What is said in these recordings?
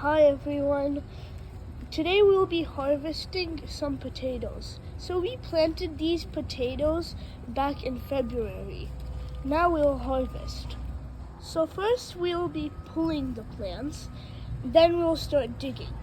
Hi everyone. Today we will be harvesting some potatoes. So we planted these potatoes back in February. Now we'll harvest. So first we'll be pulling the plants, then we'll start digging.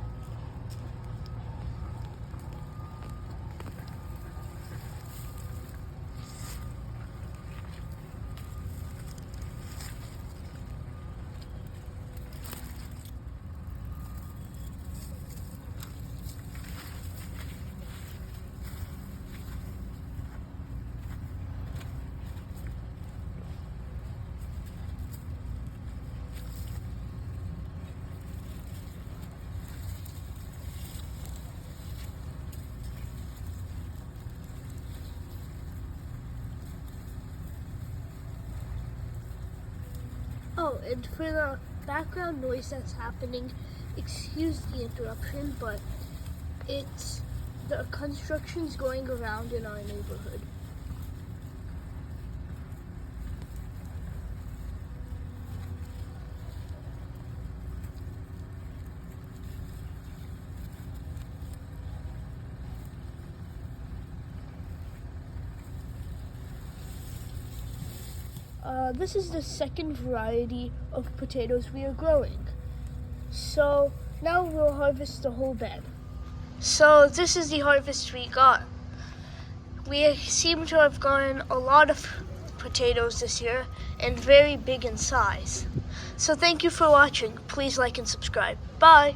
Oh, and for the background noise that's happening, excuse the interruption, but it's the construction's going around in our neighborhood. This is the second variety of potatoes we are growing. So now we'll harvest the whole bed. So this is the harvest we got. We seem to have gotten a lot of potatoes this year and very big in size. So thank you for watching. Please like and subscribe. Bye.